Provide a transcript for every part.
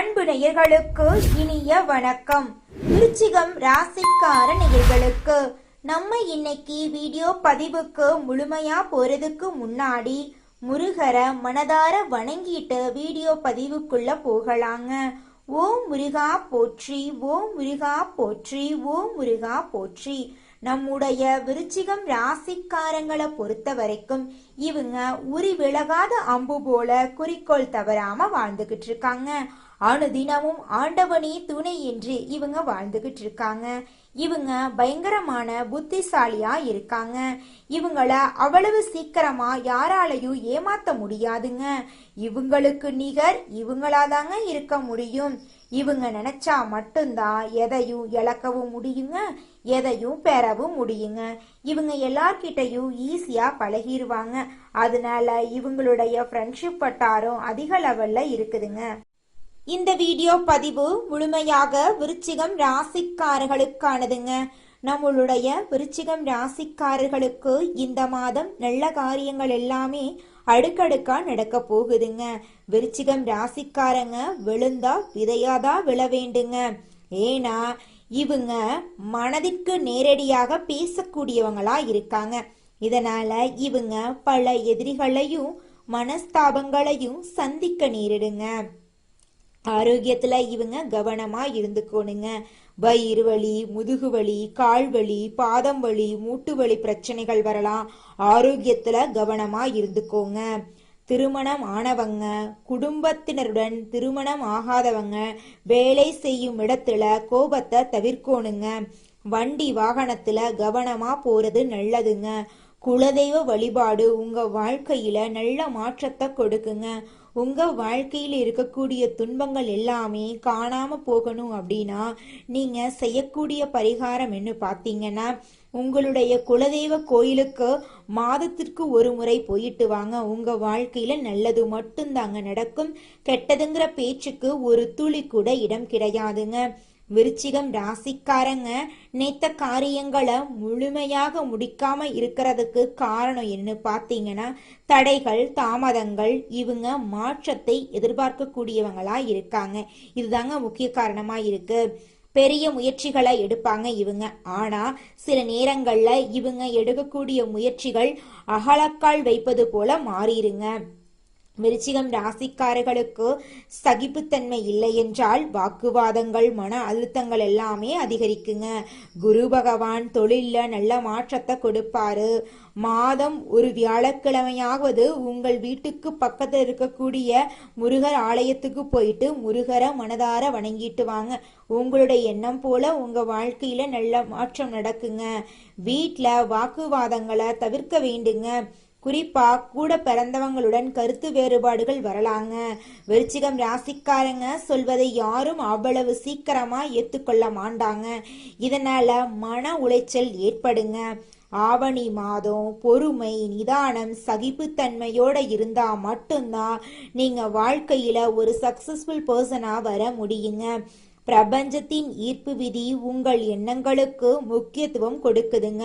அன்பு நேயர்களுக்கு இனிய வணக்கம். விருச்சிகம் ராசிக்கார நேயர்களுக்கு நம்ம இன்னைக்கு வீடியோ பதிவுக்கு முழுமையா போறதுக்கு முன்னாடி முருகரை மனதார வணங்கிட்டு வீடியோ பதிவுக்குள்ள போகலாங்க. ஓம் முருகா போற்றி, ஓம் முருகா போற்றி, ஓம் முருகா போற்றி. நம்முடைய விருச்சிகம் ராசிக்காரங்களை பொறுத்த வரைக்கும் இவங்க உரி விலகாத அம்பு போல குறிக்கோள் தவறாம வாழ்ந்துகிட்டு இருக்காங்க. அனுதினமும் ஆண்டவனே துணை என்று இவங்க வாழ்ந்துகிட்டு இருக்காங்க. இவங்க பயங்கரமான புத்திசாலியா இருக்காங்க. இவங்கள அவ்வளவு சீக்கிரமா யாராலையும் ஏமாத்த முடியாதுங்க. இவங்களுக்கு நிகர் இவங்களாதாங்க இருக்க முடியும். இவங்க நினைச்சா மட்டும்தான் எதையும் இழக்கவும் முடியுங்க, எதையும் பெறவும் முடியுங்க. இவங்க எல்லார்கிட்டையும் ஈஸியா பழகிடுவாங்க. அதனால இவங்களுடைய ஃப்ரெண்ட்ஷிப் வட்டாரம் அதிக லெவல்ல இருக்குதுங்க. இந்த வீடியோ பதிவு முழுமையாக விருச்சிகம் ராசிக்காரர்களுக்கானதுங்க. நம்மளுடைய விருச்சிகம் ராசிக்காரர்களுக்கு இந்த மாதம் நல்ல காரியங்கள் எல்லாமே அடுக்கடுக்கா நடக்க போகுதுங்க. விருச்சிகம் ராசிக்காரங்க விழுந்தா விதையாதான் விழ வேண்டுங்க. ஏன்னா இவங்க மனதிற்கு நேரடியாக பேசக்கூடியவங்களா இருக்காங்க. இதனால இவங்க பல எதிரிகளையும் மனஸ்தாபங்களையும் சந்திக்க நேரிடுங்க. ஆரோக்கியத்துல இவங்க கவனமா இருந்துக்கணுங்க. வயிறு வலி, முதுகு வலி, கால் வலி, பாதம் வலி, மூட்டு வலி பிரச்சனைகள் வரலாம். ஆரோக்கியத்துல கவனமா இருந்துக்கோங்க. திருமணம் ஆனவங்க, குடும்பத்தினருடன் திருமணம் ஆகாதவங்க வேலை செய்யும் இடத்துல கோபத்தை தவிர்க்கணுங்க. வண்டி வாகனத்துல கவனமா போறது நல்லதுங்க. குலதெய்வ வழிபாடு உங்க வாழ்க்கையில நல்ல மாற்றத்தை கொடுக்குங்க. உங்க வாழ்க்கையில இருக்கக்கூடிய துன்பங்கள் எல்லாமே காணாம போகணும் அப்படின்னா நீங்க செய்யக்கூடிய பரிகாரம் என்ன பார்த்தீங்கன்னா, உங்களுடைய குலதெய்வ கோயிலுக்கு மாதத்திற்கு ஒரு முறை போயிட்டு வாங்க. உங்க வாழ்க்கையில நல்லது மட்டும்தாங்க நடக்கும். கெட்டதுங்கிற பேச்சுக்கு ஒரு துளி கூட இடம் கிடையாதுங்க. விருச்சிகம் ராசிக்காரங்க நேத்த காரியங்களை முழுமையாக முடிக்காம இருக்கிறதுக்கு காரணம் என்ன பார்த்தீங்கன்னா, தடைகள் தாமதங்கள். இவங்க மாற்றத்தை எதிர்பார்க்கக்கூடியவங்களா இருக்காங்க. இதுதாங்க முக்கிய காரணமா இருக்கு. பெரிய முயற்சிகளை எடுப்பாங்க இவங்க. ஆனா சில நேரங்கள்ல இவங்க எடுக்கக்கூடிய முயற்சிகள் அகலக்கால் வைப்பது போல மாறிடுங்க. விருச்சிகம் ராசிக்காரர்களுக்கு சகிப்புத்தன்மை இல்லை என்றால் வாக்குவாதங்கள், மன அழுத்தங்கள் எல்லாமே அதிகரிக்குங்க. குரு பகவான் தொழில நல்ல மாற்றத்தை கொடுப்பாரு. மாதம் ஒரு வியாழக்கிழமையாவது உங்கள் வீட்டுக்கு பக்கத்தில் இருக்கக்கூடிய முருகர் ஆலயத்துக்கு போயிட்டு முருகரை மனதார வணங்கிட்டு வாங்க. உங்களுடைய எண்ணம் போல உங்க வாழ்க்கையில நல்ல மாற்றம் நடக்குங்க. வீட்டுல வாக்குவாதங்களை தவிர்க்க வேண்டுங்க. குறிப்பா கூட பிறந்தவங்களுடன் கருத்து வேறுபாடுகள் வரலாங்க. விருச்சிகம் ராசிக்காரங்க சொல்வதை யாரும் அவ்வளவு சீக்கிரமா ஏத்துக்கொள்ள மாட்டாங்க. இதனால மன உளைச்சல் ஏற்படுங்க. ஆவணி மாதம் பொறுமை, நிதானம், சகிப்புத்தன்மையோட இருந்தா மட்டும்தான் நீங்க வாழ்க்கையில ஒரு சக்சஸ்ஃபுல் பர்சனா வர முடியுங்க. பிரபஞ்சத்தின் ஈர்ப்பு விதி உங்கள் எண்ணங்களுக்கு முக்கியத்துவம் கொடுக்குதுங்க.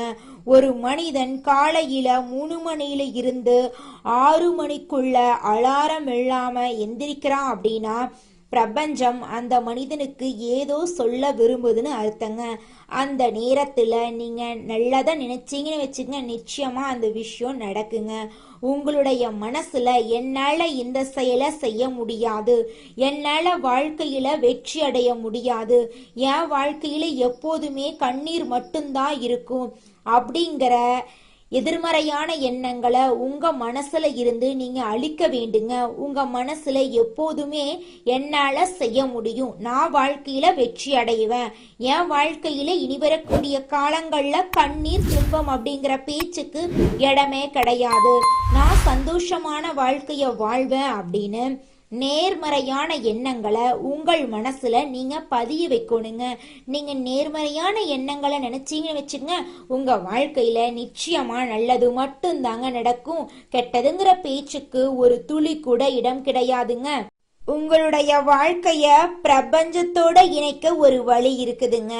ஒரு மனிதன் காலையில 3 மணியில இருந்து 6 மணிக்குள்ள அலாரம் இல்லாம எந்திரிக்கிறான் அப்படின்னா பிரபஞ்சம் அந்த மனிதனுக்கு ஏதோ சொல்ல விரும்புதுன்னு அர்த்தங்க. அந்த நேரத்துல நீங்க நல்லதா நினைச்சீங்கன்னு வச்சுங்க, நிச்சயமா அந்த விஷயம் நடக்குங்க. உங்களுடைய மனசுல என்னால இந்த செயலை செய்ய முடியாது, என்னால வாழ்க்கையில வெற்றி அடைய முடியாது, என் வாழ்க்கையில எப்போதுமே கண்ணீர் மட்டும்தான் இருக்கும் அப்படிங்கிற எதிர்மறையான எண்ணங்களை உங்க மனசுல இருந்து நீங்க அழிக்க வேண்டுங்க. உங்க மனசுல எப்போதுமே என்னால செய்ய முடியும், நான் வாழ்க்கையில வெற்றி அடைவேன், என் வாழ்க்கையில இனி வரக்கூடிய காலங்கள்ல கண்ணீர் துன்பம் அப்படிங்கிற பேச்சுக்கு இடமே கிடையாது, நான் சந்தோஷமான வாழ்க்கைய வாழ்வேன் அப்படின்னு நேர்மறையான எண்ணங்களை உங்கள் மனசுல நீங்க பதிய வைக்கணுங்க. நீங்க நேர்மறையான எண்ணங்களை நினைச்சீங்கன்னு வச்சுங்க, உங்க வாழ்க்கையில நிச்சயமா நல்லது மட்டும்தாங்க நடக்கும். கெட்டதுங்கிற பேச்சுக்கு ஒரு துளி கூட இடம் கிடையாதுங்க. உங்களுடைய வாழ்க்கைய பிரபஞ்சத்தோட இணைக்க ஒரு வழி இருக்குதுங்க.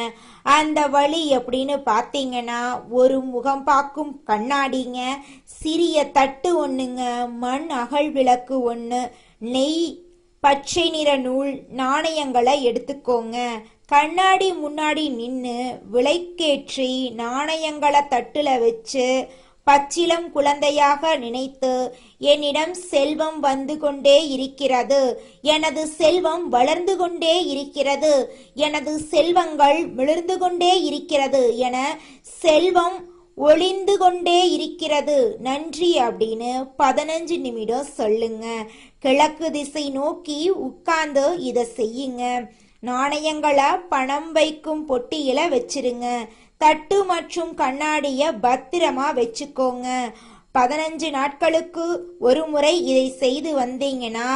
அந்த வழி எப்படின்னு பார்த்தீங்கன்னா, ஒரு முகம் பார்க்கும் கண்ணாடிங்க, சிறிய தட்டு ஒண்ணுங்க, மண் அகல் விளக்கு ஒன்று, நெய் பச்சை நிற நூல் நாணயங்களை எடுத்துக்கோங்க. கண்ணாடி முன்னாடி நின்று விளக்கேற்றி நாணயங்களை தட்டுல வச்சு பச்சிலம் குழந்தையாக நினைத்து, என்னிடம் செல்வம் வந்து கொண்டே இருக்கிறது, எனது செல்வம் வளர்ந்து கொண்டே இருக்கிறது, எனது செல்வங்கள் மிளர்ந்து கொண்டே இருக்கிறது என செல்வம் ஒளிந்து கொண்டே இருக்கிறது, நன்றி அப்படின்னு 15 நிமிடம் சொல்லுங்க. கிழக்கு திசை நோக்கி உட்கார்ந்து இதை செய்யுங்க. நாணயங்களை பணம் வைக்கும் பொட்டியில வச்சிருங்க. தட்டு மற்றும் கண்ணாடிய பத்திரமா வச்சுக்கோங்க. 15 நாட்களுக்கு ஒரு முறை இதை செய்து வந்தீங்கன்னா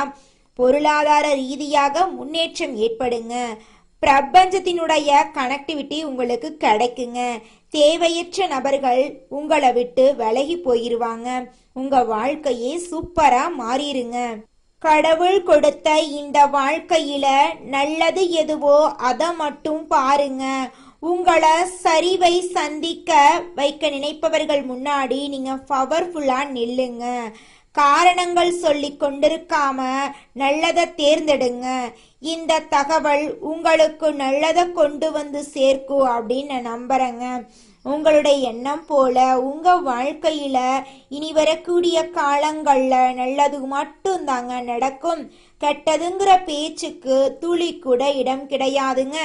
பொருளாதார ரீதியாக முன்னேற்றம் ஏற்படுங்க. பிரபஞ்சத்தினுடைய கனெக்டிவிட்டி உங்களுக்கு கிடைக்குங்க. தேவையற்ற நபர்கள் உங்களை விட்டு விலகி போயிருவாங்க. உங்க வாழ்க்கையே சூப்பரா மாறிடுங்க. கடவுள் கொடுத்த இந்த வாழ்க்கையில நல்லது எதுவோ அதை மட்டும் பாருங்க. உங்களை சரிவை சந்திக்க வைக்க நினைப்பவர்கள் முன்னாடி நீங்க பவர்ஃபுல்லா நில்லுங்க. காரணங்கள் சொல்லி கொண்டிருக்காம நல்லதை தேர்ந்தெடுங்க. இந்த தகவல் உங்களுக்கு நல்லதை கொண்டு வந்து சேர்க்கும் அப்படின்னு நான் நம்புறேங்க. உங்களுடைய எண்ணம் போல உங்க வாழ்க்கையில இனி வரக்கூடிய காலங்கள்ல நல்லது மட்டும் தாங்க நடக்கும். கெட்டதுங்கிற பேச்சுக்கு துளி கூட இடம் கிடையாதுங்க.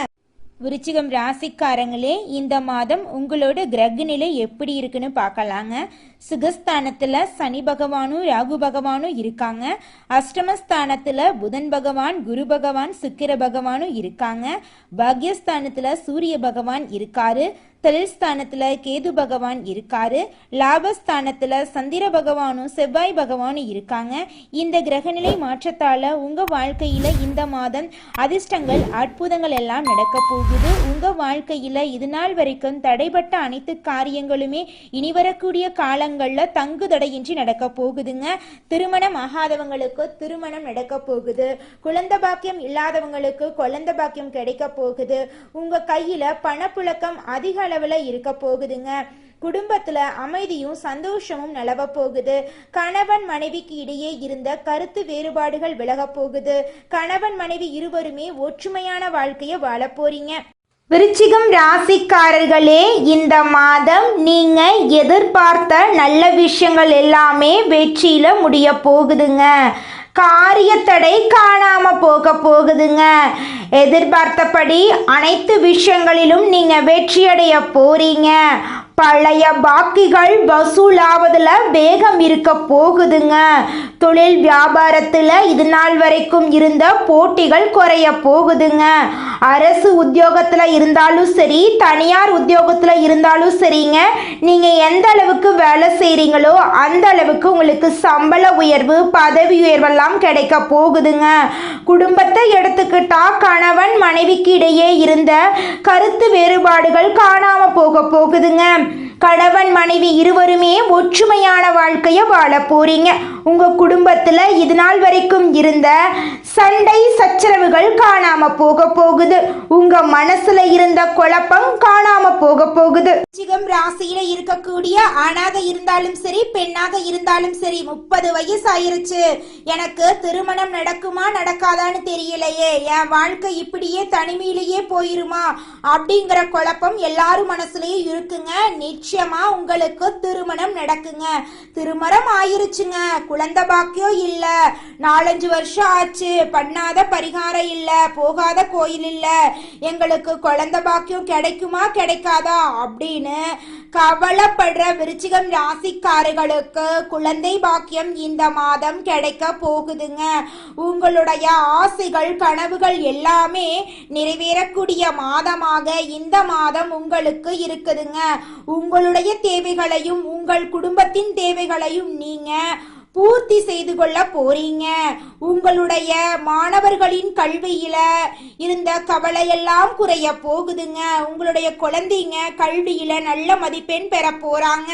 விருச்சிகம் ராசிக்காரங்களே, இந்த மாதம் உங்களோட கிரக நிலை எப்படி இருக்குன்னு பார்க்கலாங்க. சுகஸ்தானத்துல சனி பகவானும் ராகு பகவானும் இருக்காங்க. அஷ்டமஸ்தானத்துல புதன் பகவான், குரு பகவான், சுக்கிர பகவானும் இருக்காங்க. பாக்யஸ்தானத்துல சூரிய பகவான் இருக்காரு. தொழில் ஸ்தானத்துல கேது பகவான் இருக்காரு. லாபஸ்தானத்துல சந்திர பகவானும் செவ்வாய் பகவானும் இருக்காங்க. இந்த கிரகநிலை மாற்றத்தால உங்க வாழ்க்கையில இந்த மாதம் அதிர்ஷ்டங்கள் அற்புதங்கள் எல்லாம் நடக்க போகுது. உங்க வாழ்க்கையில இது நாள் வரைக்கும் தடைப்பட்ட அனைத்து காரியங்களுமே இனி வரக்கூடிய காலங்கள்ல தங்கு தடையின்றி நடக்க போகுதுங்க. திருமணம் ஆகாதவங்களுக்கு திருமணம் நடக்க போகுது. குழந்தை பாக்கியம் இல்லாதவங்களுக்கு குழந்தை பாக்கியம் கிடைக்க போகுது. உங்க கையில பணப்புழக்கம் அதிக அளவுல இருக்க போகுதுங்க. குடும்பத்துல அமைதியும் சந்தோஷமும் நிலவ போகுது. கணவன் மனைவிக்கு இடையே இருந்த கருத்து வேறுபாடுகள் விலக போகுது. கணவன் மனைவி இருவருமே ஒற்றுமையான வாழ்க்கைய வாழ போறீங்க. விருச்சிகம் ராசிக்காரர்களே, இந்த மாதம் நீங்க எதிர்பார்த்த நல்ல விஷயங்கள் எல்லாமே வெற்றியில முடிய போகுதுங்க. காரியத்தடை காணாம போகுதுங்க. எதிர்பார்த்தபடி அனைத்து விஷயங்களிலும் நீங்க வெற்றியடைய போறீங்க. பழைய பாக்கிகள் வசூலாவதுல வேகம் இருக்க போகுதுங்க. தொழில் வியாபாரத்துல இது நாள் வரைக்கும் இருந்த போட்டிகள் குறைய போகுதுங்க. அரசு உத்தியோகத்துல இருந்தாலும் சரி, தனியார் உத்தியோகத்துல இருந்தாலும் சரிங்க, நீங்க எந்த அளவுக்கு வேலை செய்றீங்களோ அந்த அளவுக்கு உங்களுக்கு சம்பள உயர்வு, பதவி உயர்வெல்லாம் கிடைக்க போகுதுங்க. குடும்பத்தை எடுத்துக்கிட்டா கணவன் மனைவிக்கு இடையே இருந்த கருத்து வேறுபாடுகள் காணாம போகுதுங்க. கணவன் மனைவி இருவருமே ஒற்றுமையான வாழ்க்கைய வாழ போறீங்க. உங்க குடும்பத்துல இது நாள் வரைக்கும் இருந்த சண்டை சச்சரவுகள் காணாம போகுது. உங்க மனசுல இருந்த குழப்பம் காணாம போகுது. விருச்சிகம் ராசியில இருக்கக்கூடிய ஆணாக இருந்தாலும் சரி, பெண்ணாக இருந்தாலும் சரி, 30 வயசு ஆயிருச்சு, எனக்கு திருமணம் நடக்குமா நடக்காதான்னு தெரியலையே, என் வாழ்க்கை இப்படியே தனிமையிலேயே போயிருமா அப்படிங்கிற குழப்பம் எல்லாரும் மனசுலயும் இருக்குங்க. நிச்சயமா உங்களுக்கு திருமணம் நடக்குங்க. திருமணம் ஆயிருச்சுங்க, குழந்தை பாக்கியம் இல்ல, 4-5 வருஷம் ஆச்சு, பண்ணாத பரிகாரம் இல்ல, போகாத கோயில் இல்ல, எங்களுக்கு குழந்தை பாக்கியம் கிடைக்குமா கிடைக்காதா அப்படின்னு கவலைப்படுற விருச்சிகம் ராசிக்காரர்களுக்கு குழந்தை பாக்கியம் இந்த மாதம் கிடைக்க போகுதுங்க. உங்களுடைய ஆசைகள் கனவுகள் எல்லாமே நிறைவேறக்கூடிய மாதமாக இந்த மாதம் உங்களுக்கு இருக்குதுங்க. உங்களுடைய தேவைகளையும் உங்கள் குடும்பத்தின் தேவைகளையும் நீங்க பூர்த்தி செய்து கொள்ள போறீங்க. உங்களுடைய மாணவர்களின் கல்வியில இருந்த கவலையெல்லாம் குறைய போகுதுங்க. உங்களுடைய குழந்தைங்க கல்வியில நல்ல மதிப்பெண் பெற போறாங்க.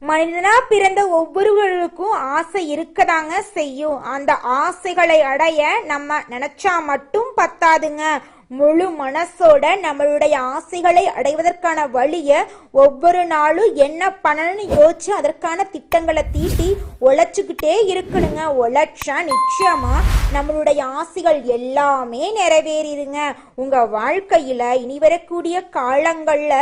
மனிதனா பிறந்த ஒவ்வொருவருக்கும் ஆசை இருக்கதாங்க செய்யும். அந்த ஆசைகளை அடைய நம்ம நினைச்சா மட்டும் பத்தாதுங்க. முழு மனசோட நம்மளுடைய ஆசைகளை அடைவதற்கான வழிய ஒவ்வொரு நாளும் என்ன பண்ணணும்னு யோசிச்சு அதற்கான திட்டங்களை தீட்டி உழைச்சுக்கிட்டே இருக்கணுங்க. உழைச்சா நிச்சயமா நம்மளுடைய ஆசைகள் எல்லாமே நிறைவேறிடுங்க. உங்க வாழ்க்கையில இனி வரக்கூடிய காலங்கள்ல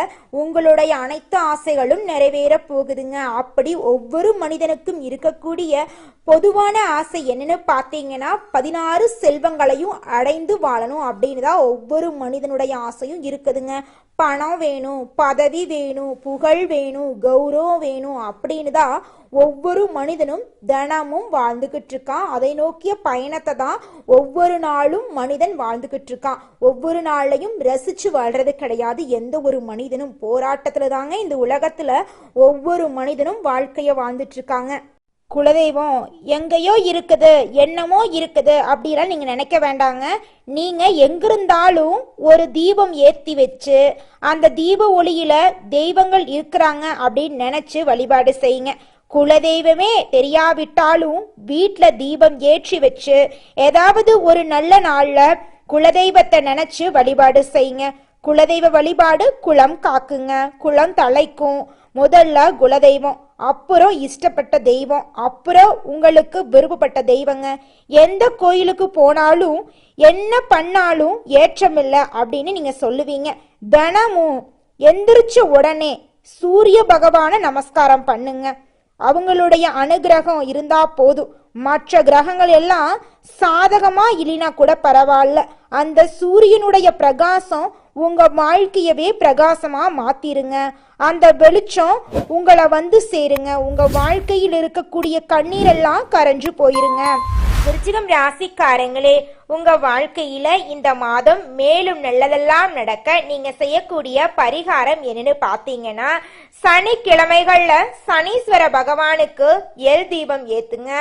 உங்களுடைய அனைத்து ஆசைகளும் நிறைவேற போகுதுங்க. அப்படி ஒவ்வொரு மனிதனுக்கும் இருக்கக்கூடிய பொதுவான ஆசை என்னன்னு பார்த்தீங்கன்னா 16 செல்வங்களையும் அடைந்து வாழணும் அப்படின்னு தான் ஒவ்வொரு மனிதனுடைய ஆசையும் இருக்குதுங்க. பணம் வேணும், பதவி வேணும், புகழ் வேணும், கௌரவம் வேணும் அப்படின்னு தான் ஒவ்வொரு மனிதனும் தினமும் வாழ்ந்துகிட்டு இருக்கான். அதை நோக்கிய பயணத்தை தான் ஒவ்வொரு நாளும் மனிதன் வாழ்ந்துகிட்டு இருக்கான். ஒவ்வொரு நாளையும் ரசிச்சு வாழ்றது கிடையாது. எந்த ஒரு மனிதனும் போராட்டத்துல தாங்க இந்த உலகத்துல ஒவ்வொரு மனிதனும் வாழ்க்கைய வாழ்ந்துட்டு இருக்காங்க. குலதெய்வம் எங்கேயோ இருக்குது, என்னமோ இருக்குது அப்படிலாம் நீங்க நினைக்க வேண்டாங்க. நீங்க எங்கிருந்தாலும் ஒரு தீபம் ஏத்தி வச்சு அந்த தீப ஒளியில தெய்வங்கள் இருக்கிறாங்க அப்படின்னு நினைச்சு வழிபாடு செய்யுங்க. குலதெய்வமே தெரியாவிட்டாலும் வீட்டுல தீபம் ஏற்றி வச்சு ஏதாவது ஒரு நல்ல நாள்ல குலதெய்வத்தை நினைச்சு வழிபாடு செய்யுங்க. குலதெய்வ வழிபாடு குலம் காக்குங்க, குலம் தலைக்கும். முதல்ல குலதெய்வம், அப்புறம் இஷ்டப்பட்ட தெய்வம், அப்புறம் உங்களுக்கு விருப்பப்பட்ட தெய்வங்க. எந்த கோயிலுக்கு போனாலும் என்ன பண்ணாலும் ஏற்றமில்லை அப்படின்னு நீங்க சொல்லுவீங்க. தினமும் எந்திரிச்ச உடனே சூரிய பகவான நமஸ்காரம் பண்ணுங்க. அவங்களுடைய அனுகிரகம் இருந்தா போதும். மற்ற கிரகங்கள் எல்லாம் சாதகமா இல்லைனா கூட பரவாயில்ல, அந்த சூரியனுடைய பிரகாசம் உங்க வாழ்க்கையவே பிரகாசமா மாத்திருங்க. அந்த வெளிச்சம் உங்களை வந்து சேருங்க. உங்க வாழ்க்கையில் இருக்கக்கூடிய கண்ணீரெல்லாம் கரைஞ்சு போயிருங்க. விருச்சிகம் ராசிக்காரங்களே, உங்க வாழ்க்கையில இந்த மாதம் மேலும் நல்லதெல்லாம் நடக்க நீங்க செய்யக்கூடிய பரிகாரம் என்னன்னு பாத்தீங்கன்னா, சனிக்கிழமைகள்ல சனீஸ்வர பகவானுக்கு எல் தீபம் ஏத்துங்க.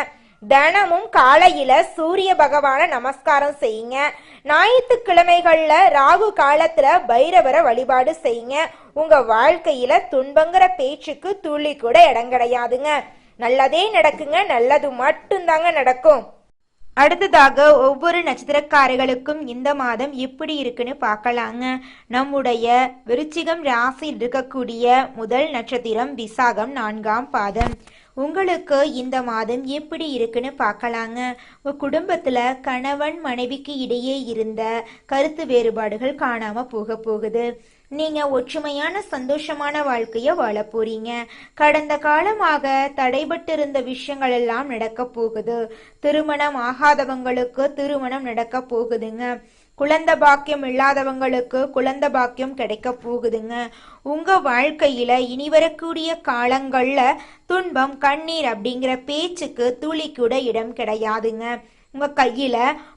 தினமும் காலையில சூரிய பகவான நமஸ்காரம் செய்யுங்க. ஞாயிற்றுக்கிழமைகள்ல ராகு காலத்துல பைரவரை வழிபாடு செய்யுங்க. உங்க வாழ்க்கையில துன்பங்கிற பேச்சுக்கு துளி கூட இடம் கிடையாதுங்க. நல்லதே நடக்குங்க, நல்லது மட்டும்தாங்க நடக்கும். அடுத்ததாக ஒவ்வொரு நட்சத்திரக்காரர்களுக்கும் இந்த மாதம் எப்படி இருக்குன்னு பார்க்கலாங்க. நம்முடைய விருச்சிகம் ராசியில் இருக்கக்கூடிய முதல் நட்சத்திரம் விசாகம் 4ஆம் பாதம். உங்களுக்கு இந்த மாதம் எப்படி இருக்குன்னு பார்க்கலாங்க. உங்க குடும்பத்துல கணவன் மனைவிக்கு இடையே இருந்த கருத்து வேறுபாடுகள் காணாம போகுது. நீங்க ஒற்றுமையான சந்தோஷமான வாழ்க்கைய வாழ போறீங்க. கடந்த காலமாக தடைபட்டு இருந்த விஷயங்கள் எல்லாம் நடக்க போகுது. திருமணம் ஆகாதவங்களுக்கு திருமணம் நடக்க போகுதுங்க. குழந்தை பாக்கியம் இல்லாதவங்களுக்கு குழந்தை பாக்கியம் கிடைக்க போகுதுங்க. உங்க வாழ்க்கையில இனி வரக்கூடிய காலங்கள்ல துன்பம் கண்ணீர் அப்படிங்கிற பேச்சுக்கு துளி கூட இடம் கிடையாதுங்க. உங்க கையில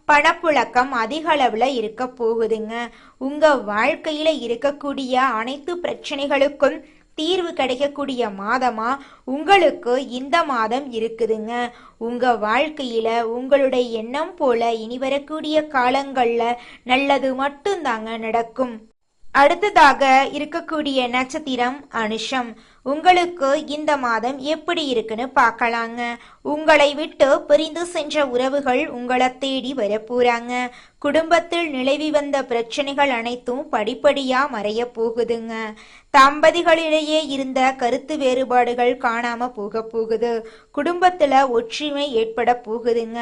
பணப்புழக்கம் அதிக அளவுல இருக்க போகுதுங்க. உங்க வாழ்க்கையில இருக்கக்கூடிய அனைத்து பிரச்சனைகளுக்கும் தீர்வு கிடைக்கக்கூடிய மாதமா உங்களுக்கு இந்த மாதம் இருக்குதுங்க. உங்க வாழ்க்கையில உங்களுடைய எண்ணம் போல இனி வரக்கூடிய காலங்கள்ல நல்லது மட்டும்தாங்க நடக்கும். அடுத்ததாக இருக்கக்கூடிய நட்சத்திரம் அனுஷம். உங்களுக்கு இந்த மாதம் எப்படி இருக்குன்னு பார்க்கலாங்க. உங்களை விட்டு பிரிந்து சென்ற உறவுகள் உங்களை தேடி வரப்போறாங்க. குடும்பத்தில் நிலவி வந்த பிரச்சனைகள் அனைத்தும் படிப்படியா மறைய போகுதுங்க. தம்பதிகளிடையே இருந்த கருத்து வேறுபாடுகள் காணாம போகுது. குடும்பத்துல ஒற்றுமை ஏற்பட போகுதுங்க.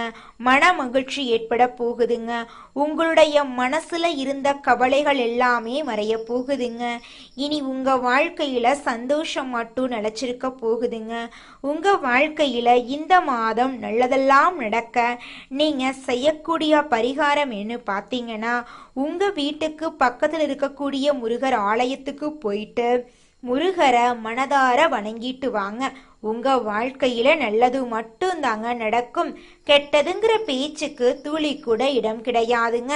மன மகிழ்ச்சி ஏற்பட போகுதுங்க. உங்களுடைய மனசுல இருந்த கவலைகள் எல்லாமே மறைய போகுதுங்க. இனி உங்க வாழ்க்கையில சந்தோஷம் மட்டும் நிலைச்சிருக்க போகுதுங்க. உங்க வாழ்க்கையில இந்த மாதம் நல்லதெல்லாம் நடக்க நீங்க செய்யக்கூடிய பரிகாரம் என்ன பார்த்தீங்கன்னா, உங்க வீட்டுக்கு பக்கத்தில் இருக்கக்கூடிய முருகர் ஆலயத்துக்கு போயிட்டு முருகரை மனதார வணங்கிட்டு வாங்க. உங்க வாழ்க்கையில நல்லது மட்டும்தாங்க நடக்கும். கெட்டதுங்கிற பேச்சுக்கு துளி கூட இடம் கிடையாதுங்க.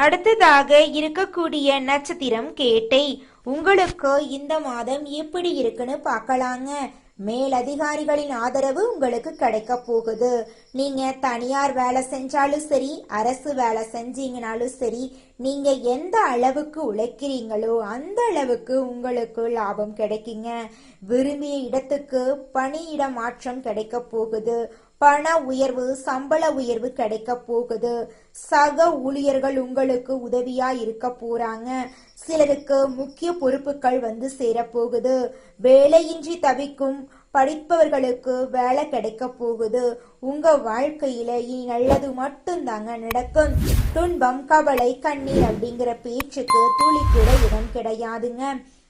அடுத்ததாக இருக்கக்கூடிய நட்சத்திரம் கேட்டை. உங்களுக்கு இந்த மாதம் எப்படி இருக்குன்னு பார்க்கலாங்க. மேலதிகாரிகளின் ஆதரவு உங்களுக்கு கிடைக்க போகுது. நீங்க தனியார் வேலை செஞ்சாலும் சரி, அரசு வேலை செஞ்சீங்கனாலும் சரி, நீங்க எந்த அளவுக்கு உழைக்கிறீங்களோ அந்த அளவுக்கு உங்களுக்கு லாபம் கிடைக்குங்க. விரும்பிய இடத்துக்கு பணியிட மாற்றம் கிடைக்க போகுது. பண உயர்வு, சம்பள உயர்வு கிடைக்க போகுது. சக ஊழியர்கள் உங்களுக்கு உதவியா இருக்க போறாங்க. சிலருக்கு முக்கிய பொறுப்புகள் வந்து சேரப்போகுது. வேலையின்றி தவிக்கும் படிப்பவர்களுக்கு வேலை கிடைக்க போகுது. உங்க வாழ்க்கையில இனி நல்லது மட்டும்தாங்க நடக்கும். துன்பம், கவலை, கண்ணீர் அப்படிங்கிற பேச்சுக்கு துளி கூட இடம் கிடையாதுங்க.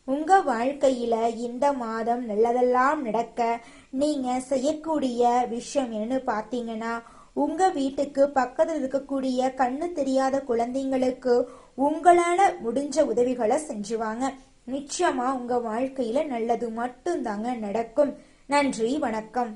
உங்க வாழ்க்கையில இந்த மாதம் நல்லதெல்லாம் நடக்க நீங்க செய்யக்கூடிய விஷயம் என்னன்னு பாத்தீங்கன்னா, உங்க வீட்டுக்கு பக்கத்தில் இருக்கக்கூடிய கண்ணு தெரியாத குழந்தைங்களுக்கு உங்களால முடிஞ்ச உதவிகளை செஞ்சுவாங்க. நிச்சயமா உங்க வாழ்க்கையில நல்லது மட்டும்தாங்க நடக்கும். நன்றி, வணக்கம்.